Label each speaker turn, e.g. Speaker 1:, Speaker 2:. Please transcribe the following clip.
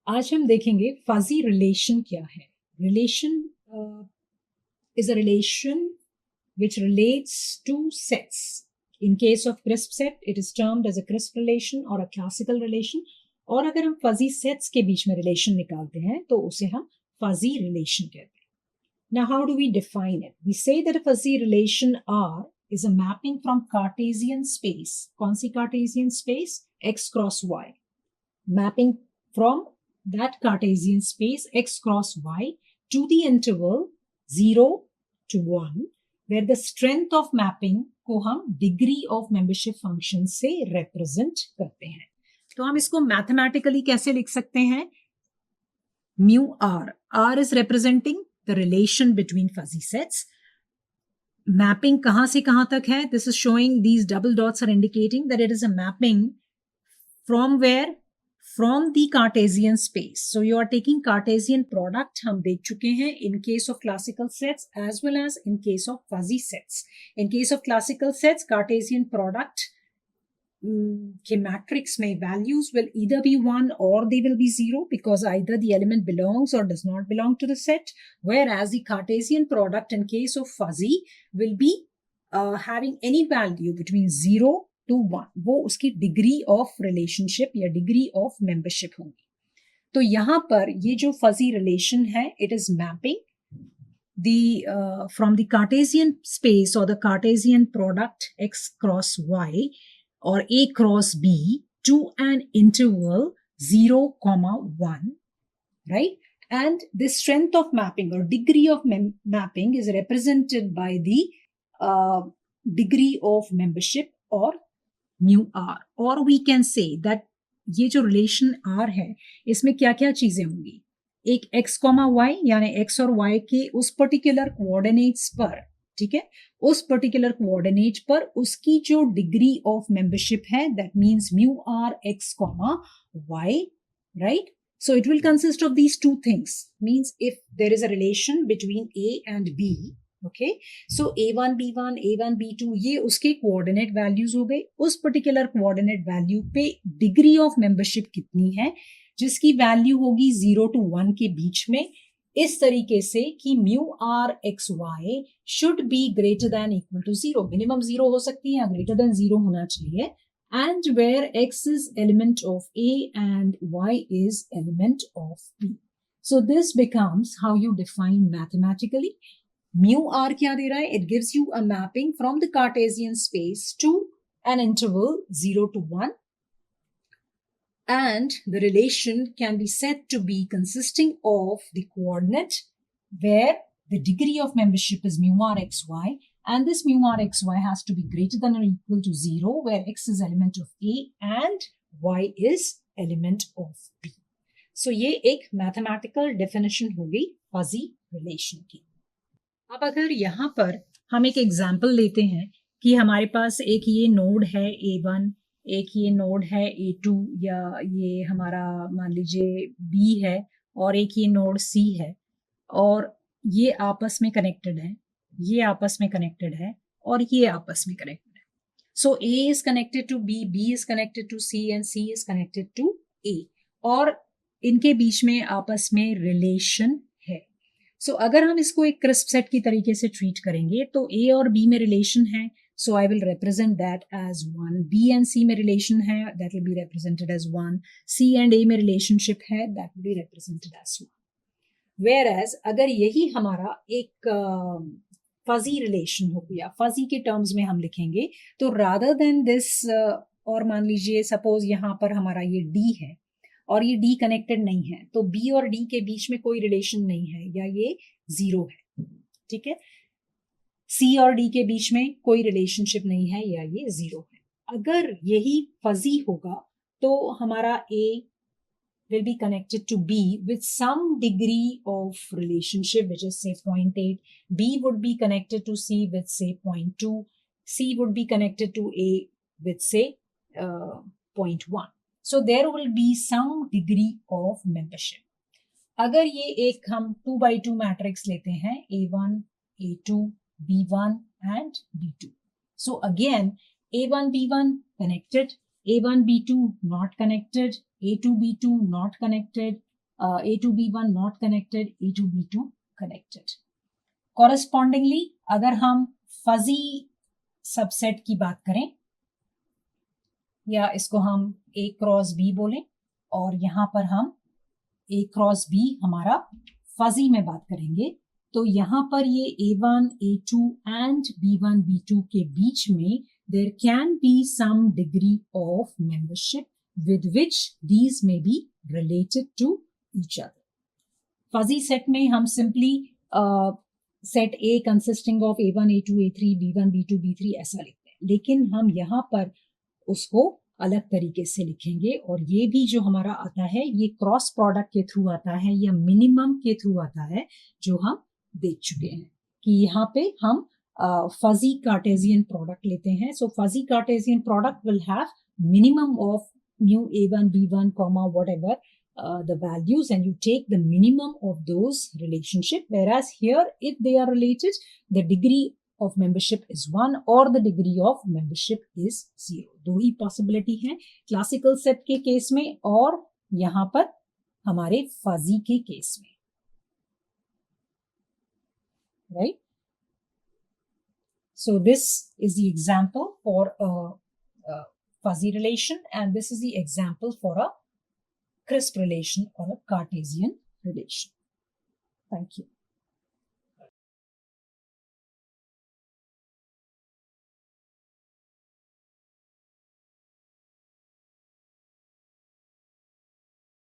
Speaker 1: आज हम देखेंगे फजी रिलेशन क्या है। Relation is a relation which relates to sets. In case of crisp set, it is termed as a crisp relation or a classical relation. और अगर हम fuzzy sets के बीच में relation निकालते हैं तो उसे हम fuzzy relation कहते हैं. Now, how do we define it? We say that a fuzzy relation R is a mapping from Cartesian space. कौन सी Cartesian space? X cross Y. Mapping from that Cartesian space X cross Y to the interval 0 to 1, where the strength of mapping को हम degree of membership function से represent करते हैं. तो हम इसको mathematically कैसे लिख सकते हैं? Mu R. R is representing the relation between fuzzy sets. Mapping कहाँ से कहाँ तक है? This is showing, these double dots are indicating that it is a mapping from where? From the Cartesian space. So you are taking Cartesian product, हम देख चुके हैं in case of classical sets as well as in case of fuzzy sets. In case of classical sets, Cartesian product के matrix में values will either be 1 or they will be 0 because either the element belongs or does not belong to the set, whereas the Cartesian product in case of fuzzy will be having any value between 0 to 1. वो उसकी degree of relationship या degree of membership होगी. तो यहां पर ये जो fuzzy relation है, it is mapping from the Cartesian space or the Cartesian product X cross Y or A cross B to an interval 0, 1, right? And this strength of mapping or degree of mapping is represented by the degree of membership or mu R. Or we can say that ये जो relation R है इसमें क्या क्या चीजें होंगी. एक x, y यानी x और y के उस पर्टिकुलर कोऑर्डिनेट्स पर, ठीक है, उस पर्टिकुलर कोऑर्डिनेट पर उसकी जो डिग्री ऑफ मेंबरशिप है, that means mu R x, y, right? So it will consist of these two things. Means if there is a relation between A and B, okay, so a1 b1 a1 b2 ये उसके coordinate values हो गए. उस particular coordinate value पे degree of membership कितनी है, जिसकी value होगी 0 to 1 के बीच में, इस तरीके से कि mu r x y should be greater than equal to 0. Minimum 0 हो सकती है, ग्रेटर देन 0 होना चाहिए. And where x is element of A and y is element of B. So this becomes how you define mathematically. Mu r क्या दे रहा है? It gives you a mapping from the Cartesian space to an interval 0 to 1. And the relation can be said to be consisting of the coordinate where the degree of membership is mu r x y, and this mu r x y has to be greater than or equal to 0, where x is element of A and y is element of B. So ये एक mathematical definition होगी fuzzy relation की. अब अगर यहाँ पर हम एक एग्जाम्पल लेते हैं कि हमारे पास एक ये नोड है A1, एक ये नोड है A2, या ये हमारा मान लीजिए B है, और एक ये नोड C है, और ये आपस में कनेक्टेड है, ये आपस में कनेक्टेड है, और ये आपस में कनेक्टेड है. सो A is connected to B, B is connected to C and C is connected to A, और इनके बीच में आपस में रिलेशन है. सो अगर हम इसको एक क्रिस्प सेट की तरीके से ट्रीट करेंगे तो A और B में रिलेशन है, so I will represent that as 1. B and C में रिलेशन है, that will be represented as 1. C and A में रिलेशनशिप है, that will be represented as 1. Whereas अगर यही हमारा एक फजी रिलेशन हो गया, फजी के टर्म्स में हम लिखेंगे, तो rather than this, और मान लीजिए सपोज यहाँ पर हमारा ये D है और ये D कनेक्टेड नहीं है, तो B और D के बीच में कोई रिलेशन नहीं है, या ये 0 है, ठीक है. C और D के बीच में कोई रिलेशनशिप नहीं है, या ये 0 है. अगर यही फजी होगा तो हमारा A will be connected to B with some degree of relationship, which is say 0.8. B would be connected to C with say 0.2. C would be connected to A with say 0.1. So there will be some degree of membership. अगर ये एक हम 2 by 2 matrix लेते हैं, A1, A2, B1 and B2. So again, A1, B1 connected, A1, B2 not connected, A2, B2 not connected, A to B1 not connected, A to B2 connected. Correspondingly, अगर हम fuzzy subset की बात करें या इसको हम A क्रॉस B बोलें और यहाँ पर हम A क्रॉस B हमारा फजी में बात करेंगे, तो यहाँ पर ये A1, A2 and B1, B2 के बीच में there can be some degree of membership with which these may be related to each other. Fuzzy set में हम simply set A consisting of A1, A2, A3, B1, B2, B3 ऐसा लिखते हैं, लेकिन हम यहाँ पर उसको अलग तरीके से लिखेंगे और ये भी जो हमारा आता है ये क्रॉस प्रोडक्ट के थ्रू आता है या मिनिमम के थ्रू आता है, जो हम देख चुके हैं कि यहाँ पे हम फजी कार्टेशियन प्रोडक्ट लेते हैं. So fuzzy Cartesian product will have minimum of mu A1, B1, comma whatever the values, and you take the minimum of those relationship, whereas here if they are related the degree of membership is 1 or the degree of membership is 0. दो ही possibility हैं classical set के case में और यहाँ पर हमारे fuzzy के case में, right? So this is the example for a fuzzy relation, and this is the example for a crisp relation or a Cartesian relation. Thank you.